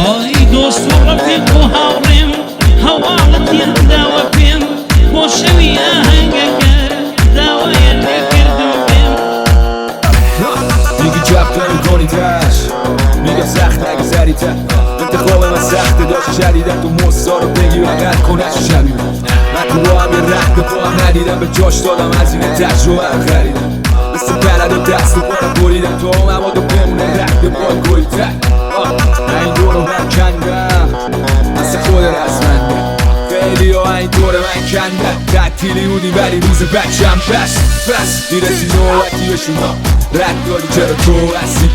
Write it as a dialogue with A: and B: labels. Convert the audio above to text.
A: آی دوست و رفیق و هاورم هەواڵت یەکداوە پێم بۆ شەوی ئاهەنگەکە داوایە لێکردم پێم
B: میگی جاب نمی‌کنی تاش میگم سخت نگذری تا انتخاب من سخته داشت شدیدم تو مصا رو بگیر اگر کنش شبیه من تو با هم یه رخت با هم ندیدم به جاش دادم از این تجربه هم خریدم مثل بلد و دست و بارم بریدم تو هم اما دو بمونه رخت باید گوی تک من این دور رو من کندم مثل خود رزمنده خیلی ها این دور من کندم تعطیلی بودی ولی روز بچم بس میرسی نوبتی به شما رد داری چرا تو هستی